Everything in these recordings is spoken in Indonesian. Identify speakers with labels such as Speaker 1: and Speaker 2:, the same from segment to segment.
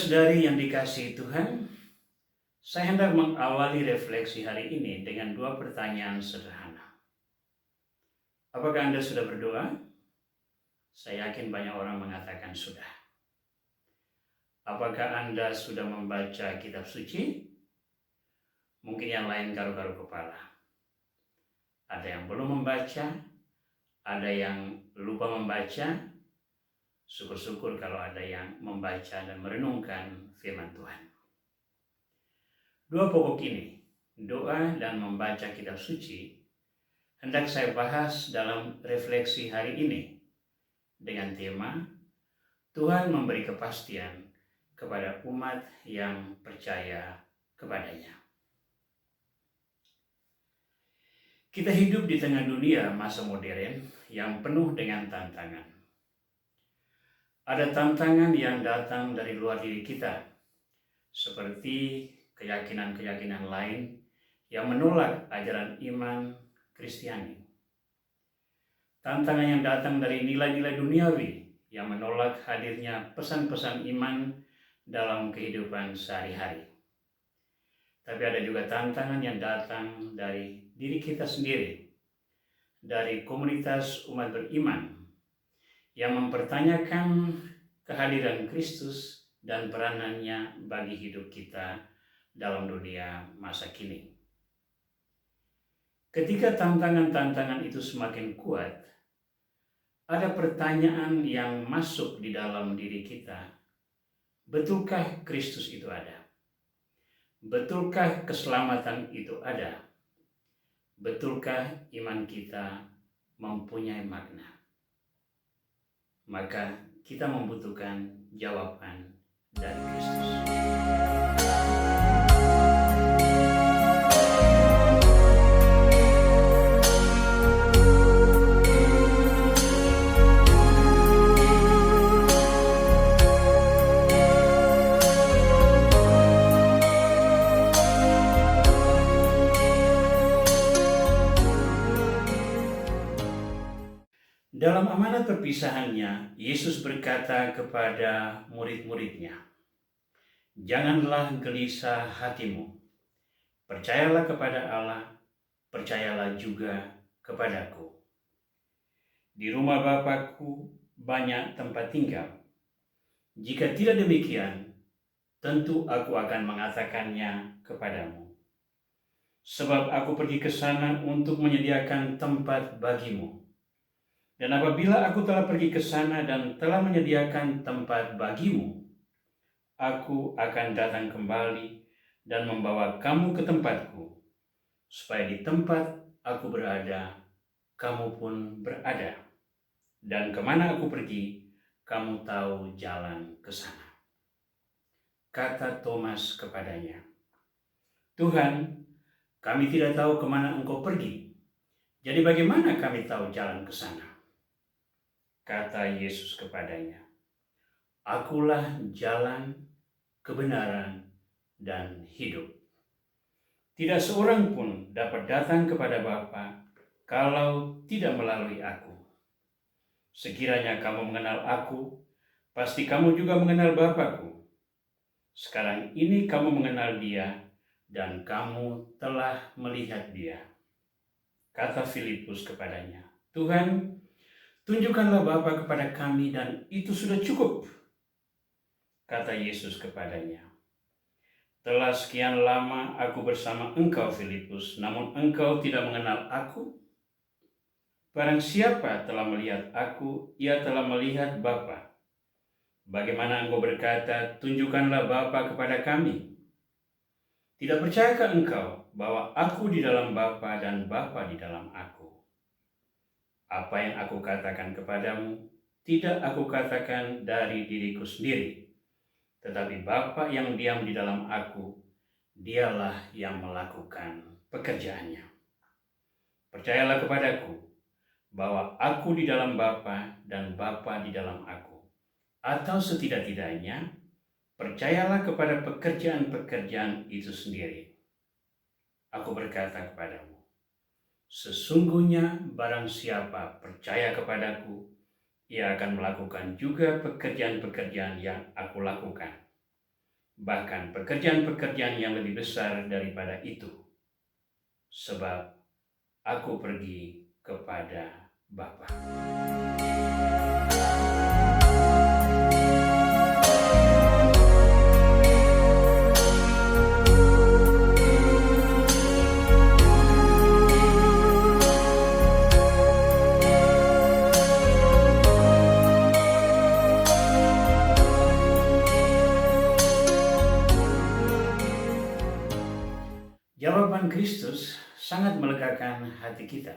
Speaker 1: Saudara-saudari yang dikasihi Tuhan, saya hendak mengawali refleksi hari ini dengan dua pertanyaan sederhana. Apakah Anda sudah berdoa? Saya yakin banyak orang mengatakan sudah. Apakah Anda sudah membaca kitab suci? Mungkin yang lain garuk-garuk kepala. Ada yang belum membaca, ada yang lupa membaca. Syukur-syukur kalau ada yang membaca dan merenungkan firman Tuhan. Dua pokok ini, doa dan membaca kitab suci, hendak saya bahas dalam refleksi hari ini dengan tema Tuhan memberi kepastian kepada umat yang percaya kepadanya. Kita hidup di tengah dunia masa modern yang penuh dengan tantangan. Ada tantangan yang datang dari luar diri kita, seperti keyakinan-keyakinan lain yang menolak ajaran iman Kristiani. Tantangan yang datang dari nilai-nilai duniawi yang menolak hadirnya pesan-pesan iman dalam kehidupan sehari-hari. Tapi ada juga tantangan yang datang dari diri kita sendiri, dari komunitas umat beriman yang mempertanyakan kehadiran Kristus dan peranannya bagi hidup kita dalam dunia masa kini. Ketika tantangan-tantangan itu semakin kuat, ada pertanyaan yang masuk di dalam diri kita. Betulkah Kristus itu ada? Betulkah keselamatan itu ada? Betulkah iman kita mempunyai makna? Maka kita membutuhkan jawaban dari Kristus. Dalam amanat perpisahannya, Yesus berkata kepada murid-muridnya, "Janganlah gelisah hatimu. Percayalah kepada Allah, percayalah juga kepadaku. Di rumah Bapa-Ku banyak tempat tinggal. Jika tidak demikian, tentu aku akan mengatakannya kepadamu. Sebab aku pergi ke sana untuk menyediakan tempat bagimu. Dan apabila aku telah pergi ke sana dan telah menyediakan tempat bagimu, aku akan datang kembali dan membawa kamu ke tempatku, supaya di tempat aku berada, kamu pun berada. Dan kemana aku pergi, kamu tahu jalan ke sana." Kata Thomas kepadanya, "Tuhan, kami tidak tahu kemana Engkau pergi. Jadi bagaimana kami tahu jalan ke sana?" Kata Yesus kepadanya, "Akulah jalan, kebenaran, dan hidup. Tidak seorang pun dapat datang kepada Bapa kalau tidak melalui aku. Sekiranya kamu mengenal aku, pasti kamu juga mengenal Bapa-Ku. Sekarang ini kamu mengenal Dia dan kamu telah melihat Dia." Kata Filipus kepadanya, "Tuhan, tunjukkanlah Bapa kepada kami dan itu sudah cukup." Kata Yesus kepadanya, "Telah sekian lama aku bersama engkau, Filipus, namun engkau tidak mengenal aku? Barang siapa telah melihat aku, ia telah melihat Bapa. Bagaimana engkau berkata, 'Tunjukkanlah Bapa kepada kami'? Tidak percayakah engkau bahwa aku di dalam Bapa dan Bapa di dalam aku? Apa yang aku katakan kepadamu, tidak aku katakan dari diriku sendiri, tetapi Bapa yang diam di dalam aku, Dialah yang melakukan pekerjaannya. Percayalah kepadaku bahwa aku di dalam Bapa dan Bapa di dalam aku. Atau setidak-tidaknya, percayalah kepada pekerjaan-pekerjaan itu sendiri. Aku berkata kepadamu, sesungguhnya barang siapa percaya kepadaku, ia akan melakukan juga pekerjaan-pekerjaan yang aku lakukan. bahkan pekerjaan-pekerjaan yang lebih besar daripada itu, sebab aku pergi kepada Bapa. Jawaban Kristus sangat melegakan hati kita.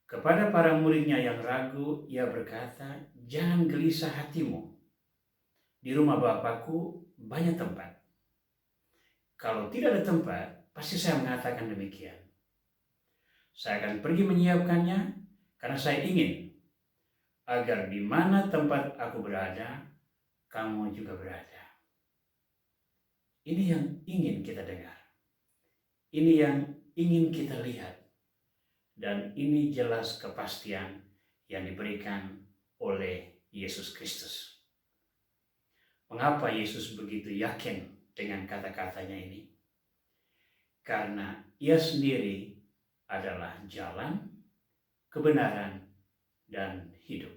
Speaker 1: Kepada para muridnya yang ragu, ia berkata, "Jangan gelisah hatimu. Di rumah Bapakku banyak tempat. Kalau tidak ada tempat, pasti saya mengatakan demikian. Saya akan pergi menyiapkannya karena saya ingin agar di mana tempat aku berada, kamu juga berada." Ini yang ingin kita dengar. Ini yang ingin kita lihat. Dan ini jelas kepastian yang diberikan oleh Yesus Kristus. Mengapa Yesus begitu yakin dengan kata-katanya ini? Karena ia sendiri adalah jalan, kebenaran, dan hidup.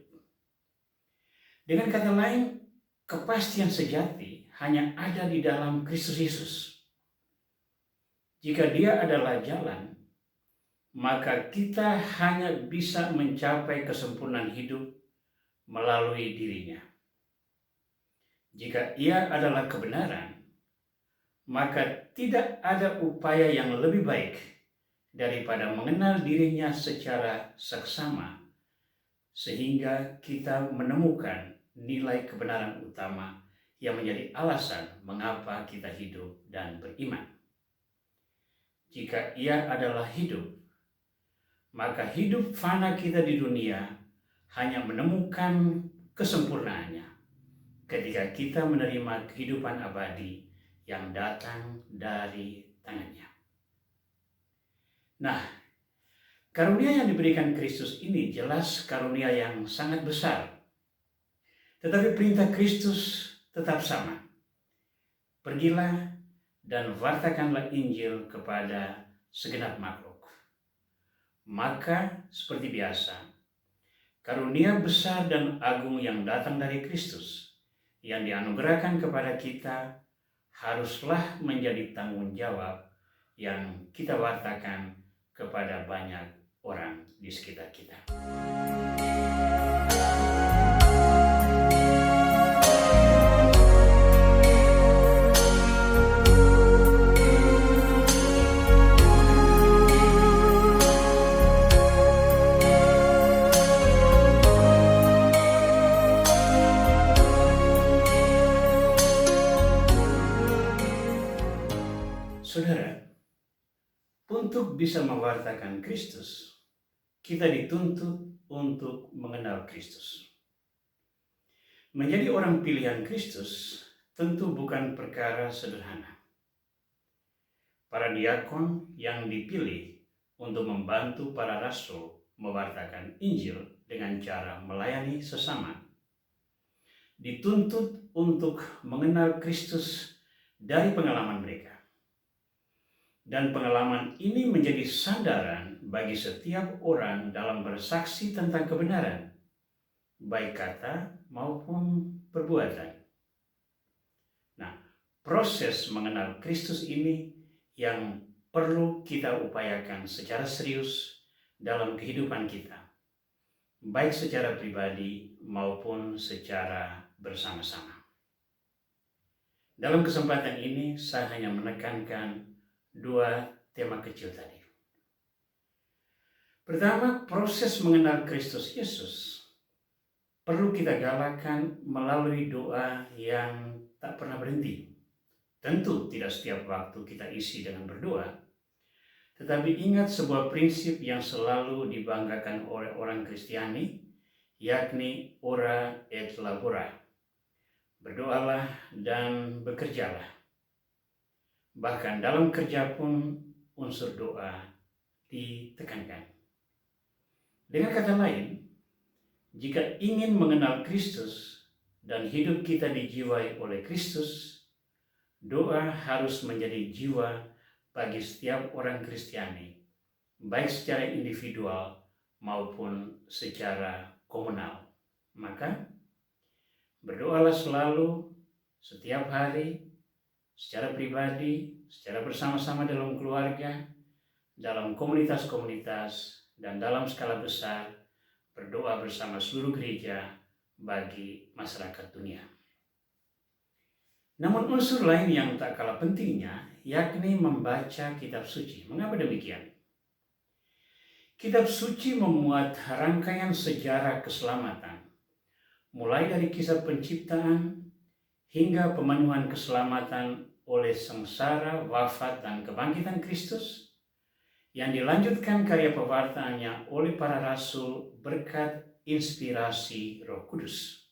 Speaker 1: Dengan kata lain, kepastian sejati hanya ada di dalam Kristus Yesus. Jika Dia adalah jalan, maka kita hanya bisa mencapai kesempurnaan hidup melalui dirinya. Jika Ia adalah kebenaran, maka tidak ada upaya yang lebih baik daripada mengenal dirinya secara seksama, sehingga kita menemukan nilai kebenaran utama yang menjadi alasan mengapa kita hidup dan beriman. Jika Ia adalah hidup, maka hidup fana kita di dunia hanya menemukan kesempurnaannya ketika kita menerima kehidupan abadi yang datang dari tangannya. Nah, karunia yang diberikan Kristus ini jelas karunia yang sangat besar. Tetapi perintah Kristus tetap sama. Pergilah dan wartakanlah Injil kepada segenap makhluk. Maka seperti biasa, karunia besar dan agung yang datang dari Kristus yang dianugerahkan kepada kita haruslah menjadi tanggung jawab yang kita wartakan kepada banyak orang di sekitar kita. Saudara, untuk bisa mewartakan Kristus, kita dituntut untuk mengenal Kristus. Menjadi orang pilihan Kristus tentu bukan perkara sederhana. Para diakon yang dipilih untuk membantu para rasul mewartakan Injil dengan cara melayani sesama, dituntut untuk mengenal Kristus dari pengalaman mereka. Dan pengalaman ini menjadi sandaran bagi setiap orang dalam bersaksi tentang kebenaran, baik kata maupun perbuatan. Nah, proses mengenal Kristus ini yang perlu kita upayakan secara serius dalam kehidupan kita, baik secara pribadi maupun secara bersama-sama. Dalam kesempatan ini, saya hanya menekankan dua tema kecil tadi. Pertama, proses mengenal Kristus Yesus perlu kita galakan melalui doa yang tak pernah berhenti. Tentu tidak setiap waktu kita isi dengan berdoa, tetapi ingat sebuah prinsip yang selalu dibanggakan oleh orang Kristiani, yakni ora et labora. Berdoalah dan bekerjalah. Bahkan dalam kerja pun unsur doa ditekankan. Dengan kata lain, jika ingin mengenal Kristus dan hidup kita dijiwai oleh Kristus, doa harus menjadi jiwa bagi setiap orang Kristiani, baik secara individual maupun secara komunal. Maka berdoalah selalu, setiap hari, secara pribadi, secara bersama-sama dalam keluarga, dalam komunitas-komunitas, dan dalam skala besar, berdoa bersama seluruh gereja bagi masyarakat dunia. Namun unsur lain yang tak kalah pentingnya, yakni membaca kitab suci. Mengapa demikian? Kitab suci memuat rangkaian sejarah keselamatan, mulai dari kisah penciptaan hingga pemenuhan keselamatan oleh sengsara, wafat, dan kebangkitan Kristus, yang dilanjutkan karya pewartaannya oleh para rasul berkat inspirasi Roh Kudus.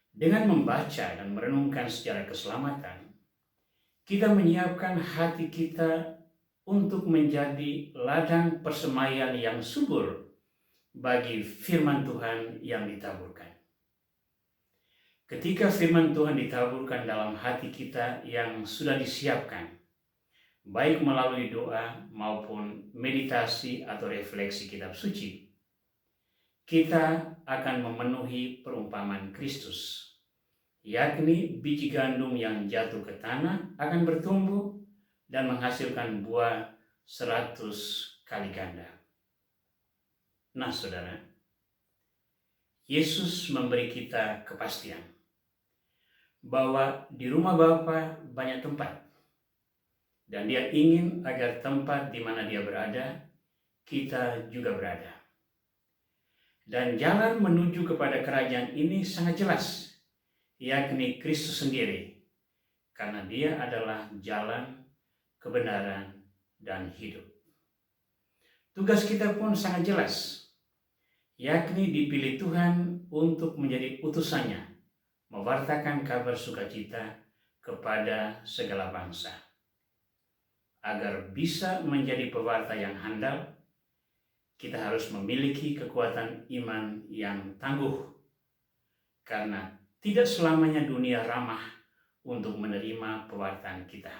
Speaker 1: Dengan membaca dan merenungkan sejarah keselamatan, kita menyiapkan hati kita untuk menjadi ladang persemaian yang subur bagi firman Tuhan yang ditaburkan. Ketika firman Tuhan ditaburkan dalam hati kita yang sudah disiapkan, baik melalui doa maupun meditasi atau refleksi kitab suci, kita akan memenuhi perumpamaan Kristus, yakni biji gandum yang jatuh ke tanah akan bertumbuh dan menghasilkan buah 100 kali ganda. Nah, saudara, Yesus memberi kita kepastian bahwa di rumah Bapa banyak tempat, dan Dia ingin agar tempat di mana Dia berada, kita juga berada. Dan jalan menuju kepada kerajaan ini sangat jelas, yakni Kristus sendiri, karena Dia adalah jalan, kebenaran, dan hidup. Tugas kita pun sangat jelas, yakni dipilih Tuhan untuk menjadi utusannya, mewartakan kabar sukacita kepada segala bangsa. Agar bisa menjadi pewarta yang handal, kita harus memiliki kekuatan iman yang tangguh, karena tidak selamanya dunia ramah untuk menerima pewartaan kita.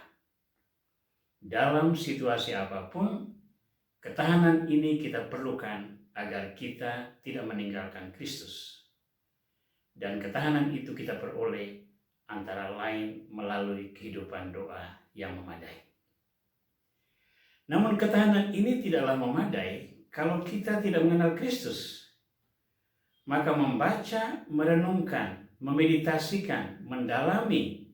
Speaker 1: Dalam situasi apapun, ketahanan ini kita perlukan agar kita tidak meninggalkan Kristus. Dan ketahanan itu kita peroleh antara lain melalui kehidupan doa yang memadai. Namun ketahanan ini tidaklah memadai kalau kita tidak mengenal Kristus. Maka membaca, merenungkan, memeditasikan, mendalami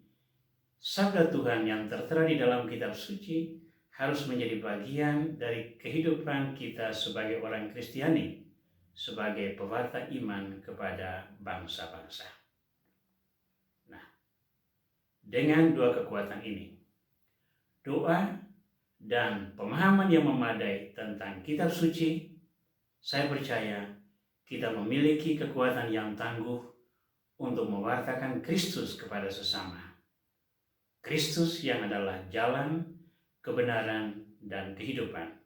Speaker 1: sabda Tuhan yang tertera di dalam kitab suci harus menjadi bagian dari kehidupan kita sebagai orang Kristiani, sebagai pewarta iman kepada bangsa-bangsa. Nah, dengan dua kekuatan ini, doa dan pemahaman yang memadai tentang kitab suci, saya percaya kita memiliki kekuatan yang tangguh untuk mewartakan Kristus kepada sesama. Kristus yang adalah jalan, kebenaran, dan kehidupan.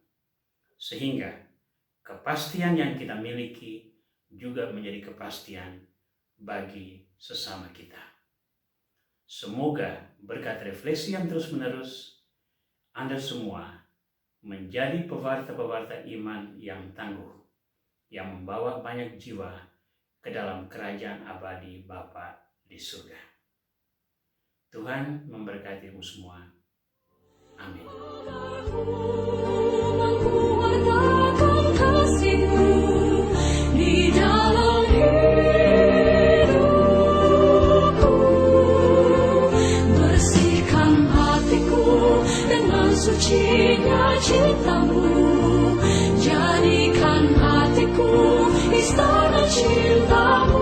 Speaker 1: Sehingga kepastian yang kita miliki juga menjadi kepastian bagi sesama kita. Semoga berkat refleksi yang terus-menerus, Anda semua menjadi pewarta-pewarta iman yang tangguh, yang membawa banyak jiwa ke dalam kerajaan abadi Bapa di surga. Tuhan memberkatimu semua. Amin.
Speaker 2: Sucinya cintamu, jadikan hatiku istana cintamu.